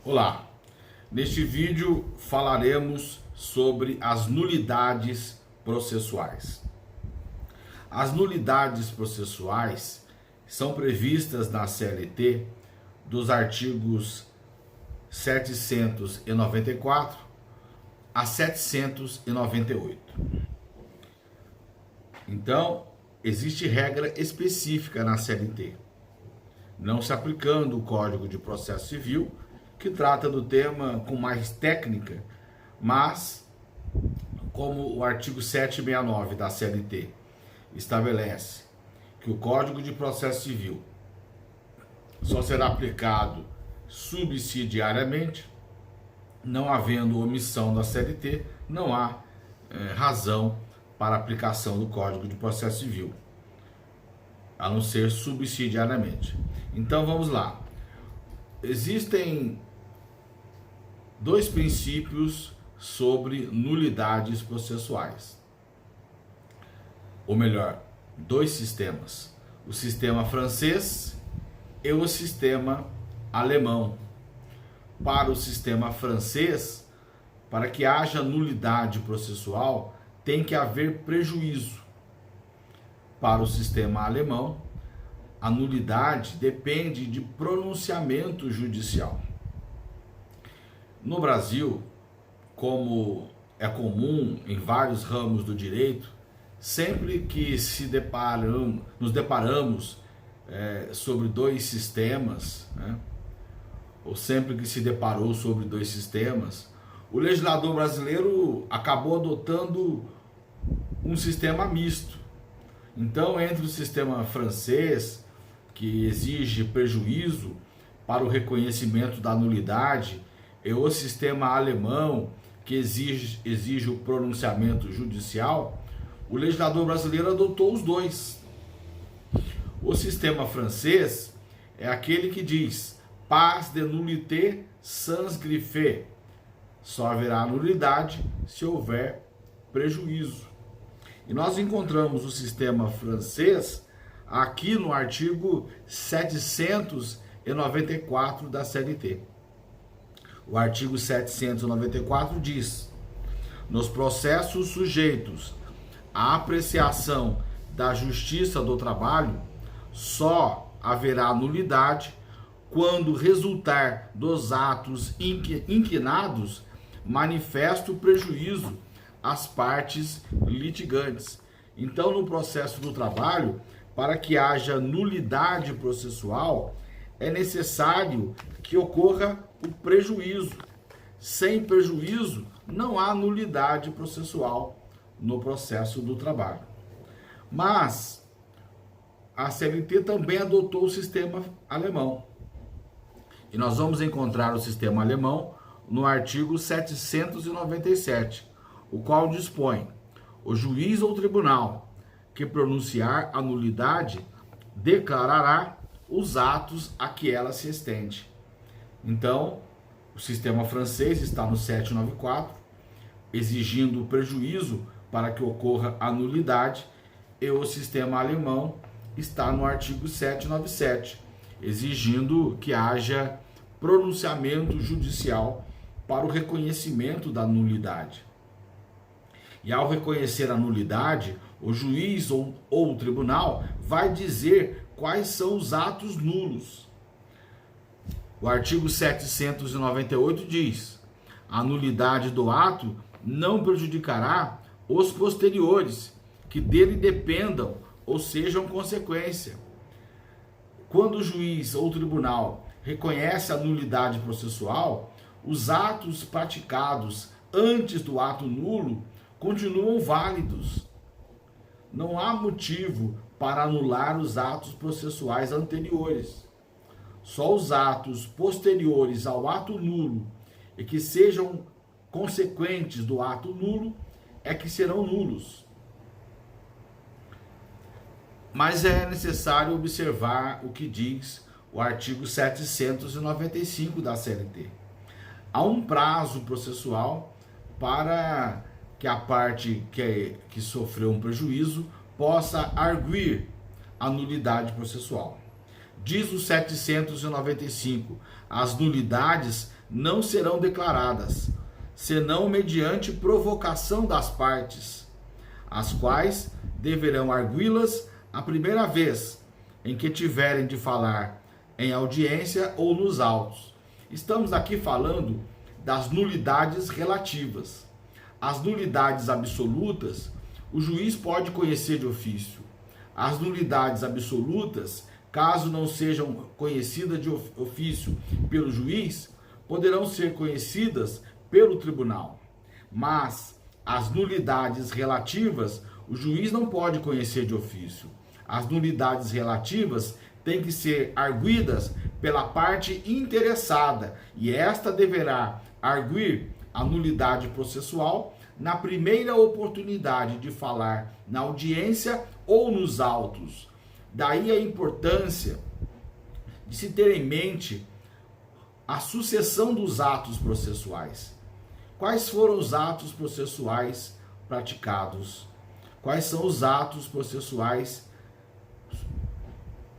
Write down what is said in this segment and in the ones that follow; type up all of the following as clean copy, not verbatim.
Olá, neste vídeo falaremos sobre as nulidades processuais. As nulidades processuais são previstas na CLT dos artigos 794 a 798. Então, existe regra específica na CLT, não se aplicando o Código de Processo Civil, que trata do tema com mais técnica, mas como o artigo 769 da CLT estabelece que o Código de Processo Civil só será aplicado subsidiariamente, não havendo omissão da CLT, não há razão para aplicação do Código de Processo Civil, a não ser subsidiariamente. Então vamos lá. Existem dois princípios sobre nulidades processuais. Ou melhor, dois sistemas. O sistema francês e o sistema alemão. Para o sistema francês, para que haja nulidade processual, tem que haver prejuízo. Para o sistema alemão, a nulidade depende de pronunciamento judicial. No Brasil, como é comum em vários ramos do direito, sempre que nos deparamos sobre dois sistemas, ou sempre que se deparou sobre dois sistemas, o legislador brasileiro acabou adotando um sistema misto. Então, entre o sistema francês, que exige prejuízo para o reconhecimento da nulidade, e o sistema alemão, que exige o pronunciamento judicial, o legislador brasileiro adotou os dois. O sistema francês é aquele que diz pas de nullité sans griffe, só haverá nulidade se houver prejuízo. E nós encontramos o sistema francês aqui no artigo 794 da CLT. O artigo 794 diz: nos processos sujeitos à apreciação da Justiça do Trabalho, só haverá nulidade quando resultar dos atos inquinados manifesto prejuízo às partes litigantes. Então, no processo do trabalho, para que haja nulidade processual, é necessário que ocorra o prejuízo. Sem prejuízo, não há nulidade processual no processo do trabalho. Mas a CLT também adotou o sistema alemão. E nós vamos encontrar o sistema alemão no artigo 797, o qual dispõe: o juiz ou tribunal que pronunciar a nulidade declarará os atos a que ela se estende. Então, o sistema francês está no 794, exigindo o prejuízo para que ocorra a nulidade, e o sistema alemão está no artigo 797, exigindo que haja pronunciamento judicial para o reconhecimento da nulidade. E ao reconhecer a nulidade, o juiz ou o tribunal vai dizer quais são os atos nulos. O artigo 798 diz: a nulidade do ato não prejudicará os posteriores, que dele dependam ou sejam consequência. Quando o juiz ou o tribunal reconhece a nulidade processual, os atos praticados antes do ato nulo continuam válidos. Não há motivo para anular os atos processuais anteriores. Só os atos posteriores ao ato nulo e que sejam consequentes do ato nulo é que serão nulos. Mas é necessário observar o que diz o artigo 795 da CLT. Há um prazo processual para que a parte que sofreu um prejuízo possa arguir a nulidade processual. Diz o 795: as nulidades não serão declaradas, senão mediante provocação das partes, as quais deverão arguí-las a primeira vez em que tiverem de falar em audiência ou nos autos. Estamos aqui falando das nulidades relativas. As nulidades absolutas, o juiz pode conhecer de ofício. As nulidades absolutas, caso não sejam conhecidas de ofício pelo juiz, poderão ser conhecidas pelo tribunal. Mas as nulidades relativas, o juiz não pode conhecer de ofício. As nulidades relativas têm que ser arguidas pela parte interessada, e esta deverá arguir a nulidade processual na primeira oportunidade de falar na audiência ou nos autos. Daí a importância de se ter em mente a sucessão dos atos processuais. Quais foram os atos processuais praticados? Quais são os atos processuais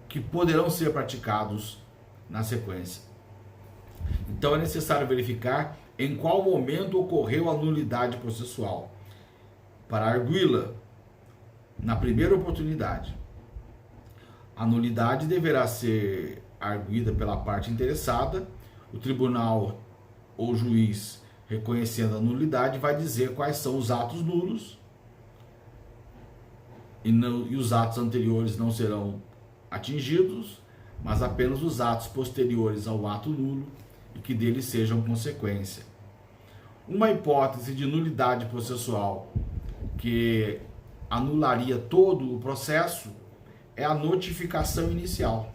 que poderão ser praticados na sequência? Então é necessário verificar em qual momento ocorreu a nulidade processual, para arguí-la na primeira oportunidade. A nulidade deverá ser arguída pela parte interessada. O tribunal ou juiz, reconhecendo a nulidade, vai dizer quais são os atos nulos, e os atos anteriores não serão atingidos, mas apenas os atos posteriores ao ato nulo e que deles sejam consequência. Uma hipótese de nulidade processual que anularia todo o processo é a notificação inicial.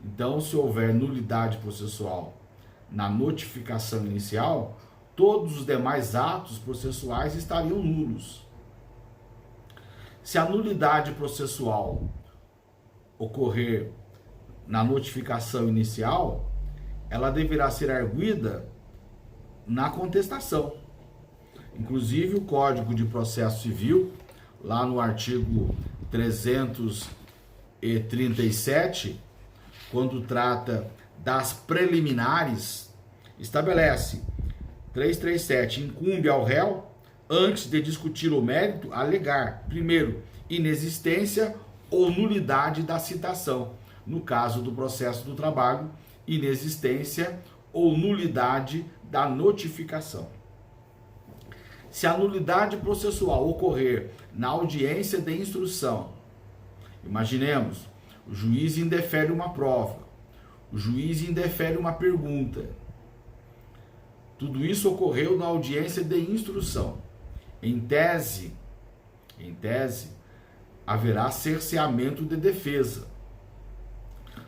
Então, se houver nulidade processual na notificação inicial, todos os demais atos processuais estariam nulos. Se a nulidade processual ocorrer na notificação inicial, ela deverá ser arguida na contestação. Inclusive, o Código de Processo Civil, lá no artigo 337, quando trata das preliminares, estabelece 337, incumbe ao réu, antes de discutir o mérito, alegar, primeiro, inexistência ou nulidade da citação. No caso do processo do trabalho, inexistência ou nulidade da notificação. Se a nulidade processual ocorrer na audiência de instrução, imaginemos, o juiz indefere uma prova, o juiz indefere uma pergunta. Tudo isso ocorreu na audiência de instrução. Em tese, haverá cerceamento de defesa.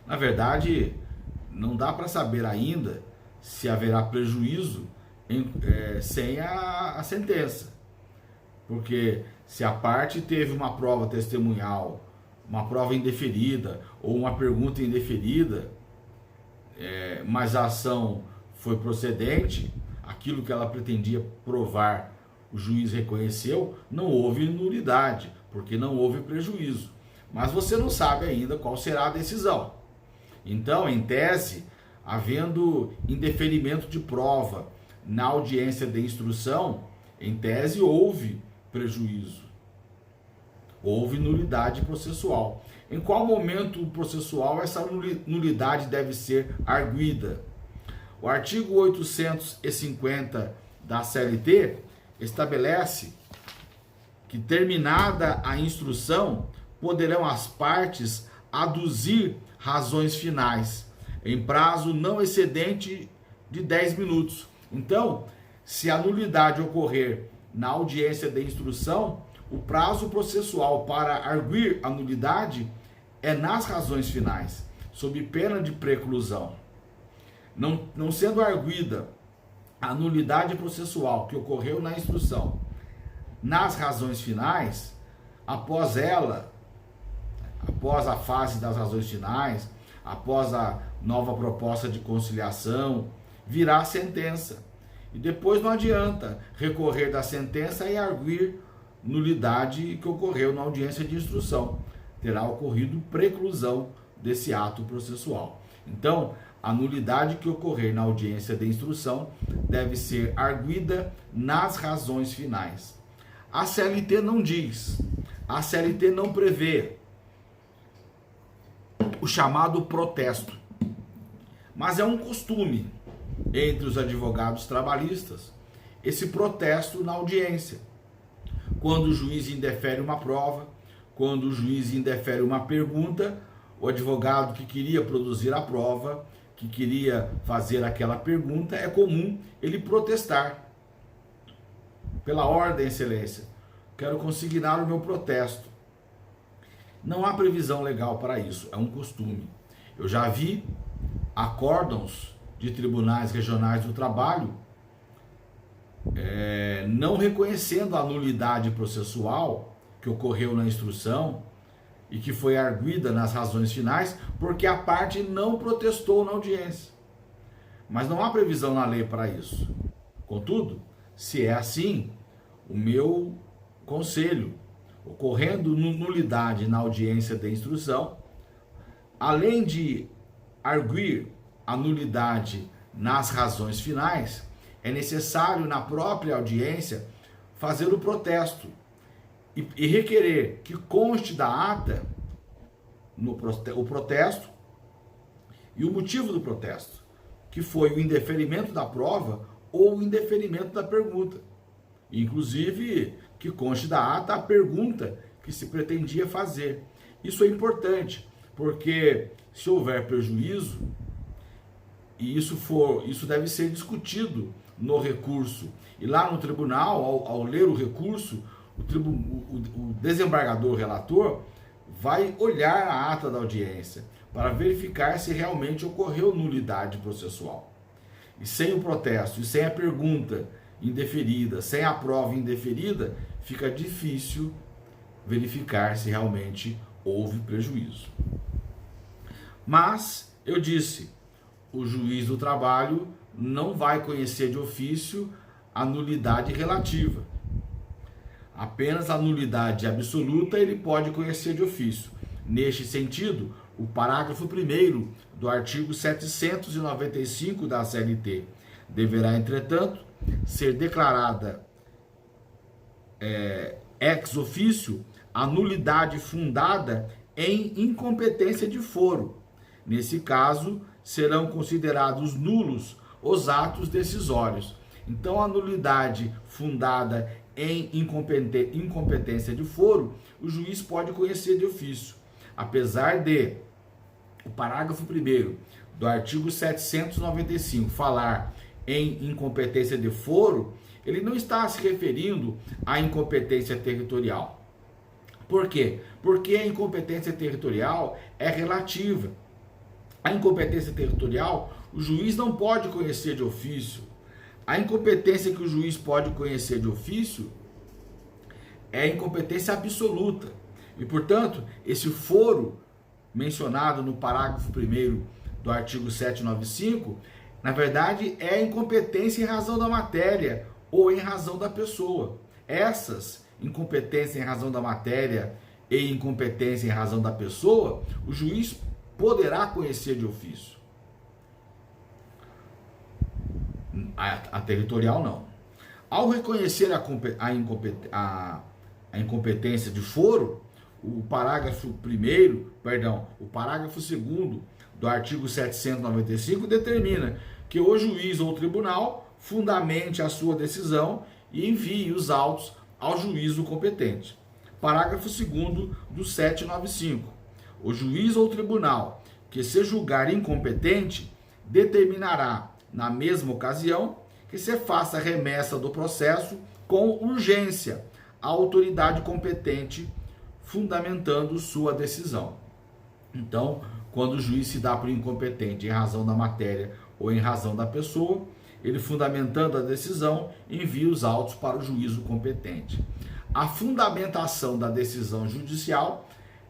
Na verdade, não dá para saber ainda se haverá prejuízo sem a sentença. Porque se a parte teve uma prova testemunhal, uma prova indeferida ou uma pergunta indeferida, mas a ação foi procedente, aquilo que ela pretendia provar, o juiz reconheceu, não houve nulidade, porque não houve prejuízo. Mas você não sabe ainda qual será a decisão. Então, em tese, havendo indeferimento de prova na audiência de instrução, em tese houve prejuízo, houve nulidade processual. Em qual momento processual essa nulidade deve ser arguida? O artigo 850 da CLT estabelece que, terminada a instrução, poderão as partes aduzir razões finais, em prazo não excedente de 10 minutos. Então, se a nulidade ocorrer na audiência de instrução, o prazo processual para arguir a nulidade é nas razões finais, sob pena de preclusão. Não sendo arguida a nulidade processual que ocorreu na instrução nas razões finais, após a fase das razões finais, após a nova proposta de conciliação, virá a sentença. E depois não adianta recorrer da sentença e arguir nulidade que ocorreu na audiência de instrução. Terá ocorrido preclusão desse ato processual. Então, a nulidade que ocorrer na audiência de instrução deve ser arguida nas razões finais. A CLT não diz, a CLT não prevê o chamado protesto, mas é um costume entre os advogados trabalhistas esse protesto na audiência. Quando o juiz indefere uma prova, quando o juiz indefere uma pergunta, o advogado que queria produzir a prova, que queria fazer aquela pergunta, é comum ele protestar. Pela ordem, excelência, quero consignar o meu protesto. Não há previsão legal para isso, é um costume. Eu já vi acórdãos de tribunais regionais do trabalho não reconhecendo a nulidade processual que ocorreu na instrução e que foi arguida nas razões finais, porque a parte não protestou na audiência. Mas não há previsão na lei para isso. Contudo, se é assim, o meu conselho, ocorrendo nulidade na audiência de instrução, além de arguir a nulidade nas razões finais, é necessário na própria audiência fazer o protesto e requerer que conste da ata o protesto e o motivo do protesto, que foi o indeferimento da prova ou o indeferimento da pergunta. Inclusive, que conste da ata a pergunta que se pretendia fazer. Isso é importante, porque se houver prejuízo, e isso deve ser discutido no recurso. E lá no tribunal, ao ler o recurso, o desembargador relator vai olhar a ata da audiência para verificar se realmente ocorreu nulidade processual. E sem o protesto, e sem a pergunta indeferida, sem a prova indeferida, fica difícil verificar se realmente houve prejuízo. Mas, eu disse, o juiz do trabalho não vai conhecer de ofício a nulidade relativa. Apenas a nulidade absoluta ele pode conhecer de ofício. Neste sentido, o parágrafo 1º do artigo 795 da CLT deverá, entretanto, ser declarada ex officio a nulidade fundada em incompetência de foro. Nesse caso, serão considerados nulos os atos decisórios. Então, a nulidade fundada em incompetência de foro, o juiz pode conhecer de ofício. Apesar de o parágrafo 1º do artigo 795 falar em incompetência de foro, ele não está se referindo à incompetência territorial. Por quê? Porque a incompetência territorial é relativa. A incompetência territorial, o juiz não pode conhecer de ofício. A incompetência que o juiz pode conhecer de ofício é a incompetência absoluta. E, portanto, esse foro mencionado no parágrafo 1º do artigo 795, na verdade, é a incompetência em razão da matéria ou em razão da pessoa. Essas incompetência em razão da matéria e incompetência em razão da pessoa, o juiz poderá conhecer de ofício. A territorial não. Ao reconhecer a incompetência de foro, o parágrafo 2º do artigo 795 determina que o juiz ou tribunal fundamente a sua decisão e envie os autos ao juízo competente. Parágrafo 2º do 795. O juiz ou tribunal que se julgar incompetente determinará, na mesma ocasião, que se faça remessa do processo com urgência à autoridade competente, fundamentando sua decisão. Então, quando o juiz se dá por incompetente em razão da matéria ou em razão da pessoa, ele, fundamentando a decisão, envia os autos para o juízo competente. A fundamentação da decisão judicial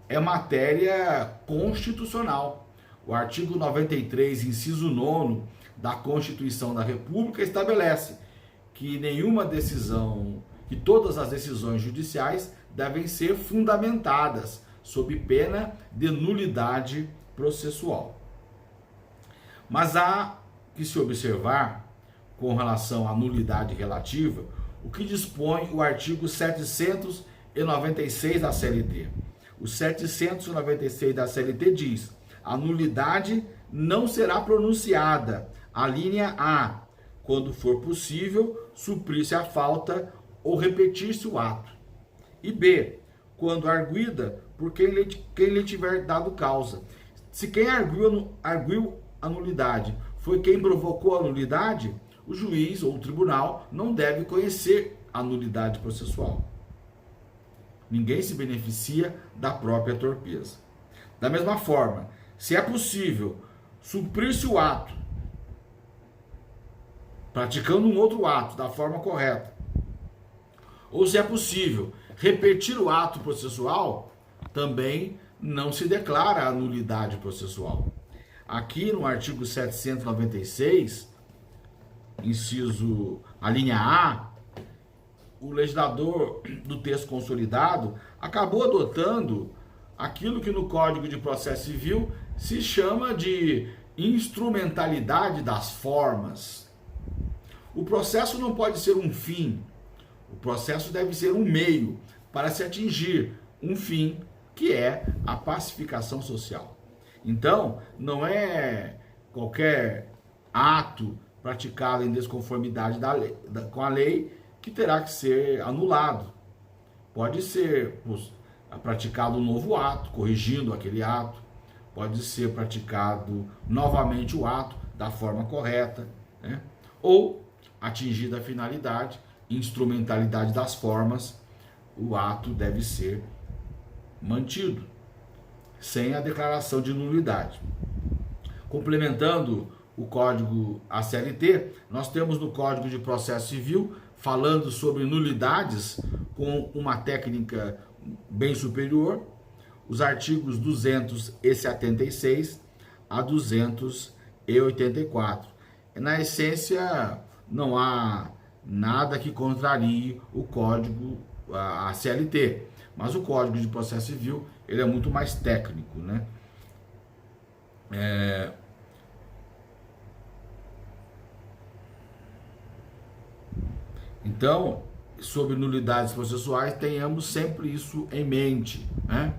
é matéria constitucional. O artigo 93, inciso 9 da Constituição da República estabelece que que todas as decisões judiciais devem ser fundamentadas sob pena de nulidade processual. Mas há que se observar, com relação à nulidade relativa, o que dispõe o artigo 796 da CLT. O 796 da CLT diz: a nulidade não será pronunciada, a linha A, quando for possível suprir-se a falta ou repetir-se o ato. E B, quando arguida por quem lhe tiver dado causa. Se quem arguiu a nulidade foi quem provocou a nulidade, o juiz ou o tribunal não deve conhecer a nulidade processual. Ninguém se beneficia da própria torpeza. Da mesma forma, se é possível suprir-se o ato, praticando um outro ato da forma correta, ou se é possível repetir o ato processual, também não se declara a nulidade processual. Aqui no artigo 796, a linha A, o legislador do texto consolidado acabou adotando aquilo que no Código de Processo Civil se chama de instrumentalidade das formas. O processo não pode ser um fim, o processo deve ser um meio para se atingir um fim, que é a pacificação social. Então, não é qualquer ato praticado em desconformidade com a lei que terá que ser anulado. Pode ser praticado um novo ato, corrigindo aquele ato. Pode ser praticado novamente o ato da forma correta, né? Ou, atingida a finalidade, instrumentalidade das formas, o ato deve ser mantido, sem a declaração de nulidade. Complementando o Código ACLT, nós temos no Código de Processo Civil, falando sobre nulidades com uma técnica bem superior, os artigos 276 a 284. Na essência, não há nada que contrarie o Código, a CLT, mas o Código de Processo Civil ele é muito mais técnico, né? Então, sobre nulidades processuais, tenhamos sempre isso em mente, né?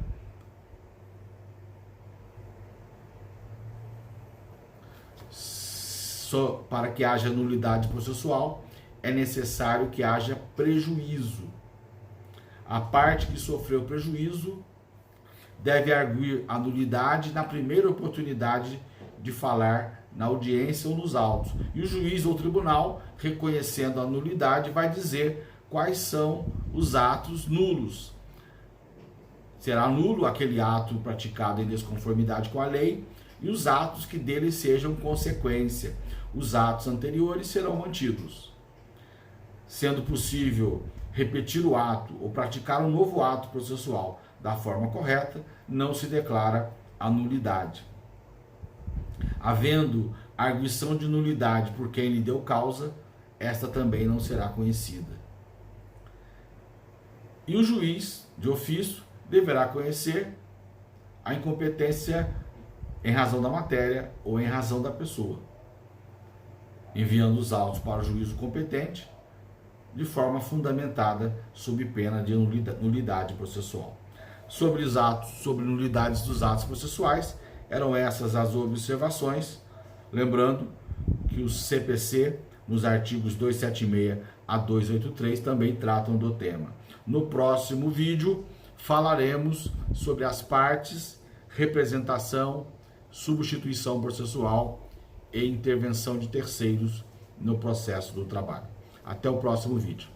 Só para que haja nulidade processual, é necessário que haja prejuízo. A parte que sofreu prejuízo deve arguir a nulidade na primeira oportunidade de falar na audiência ou nos autos. E o juiz ou tribunal, reconhecendo a nulidade, vai dizer quais são os atos nulos. Será nulo aquele ato praticado em desconformidade com a lei e os atos que dele sejam consequência. Os atos anteriores serão mantidos. Sendo possível repetir o ato ou praticar um novo ato processual da forma correta, não se declara a nulidade. Havendo arguição de nulidade por quem lhe deu causa, esta também não será conhecida. E o juiz, de ofício, deverá conhecer a incompetência em razão da matéria ou em razão da pessoa, enviando os autos para o juízo competente de forma fundamentada sob pena de nulidade processual. Sobre os atos, sobre nulidades dos atos processuais, eram essas as observações, lembrando que o CPC, nos artigos 276 a 283, também tratam do tema. No próximo vídeo, falaremos sobre as partes, representação, substituição processual e intervenção de terceiros no processo do trabalho. Até o próximo vídeo.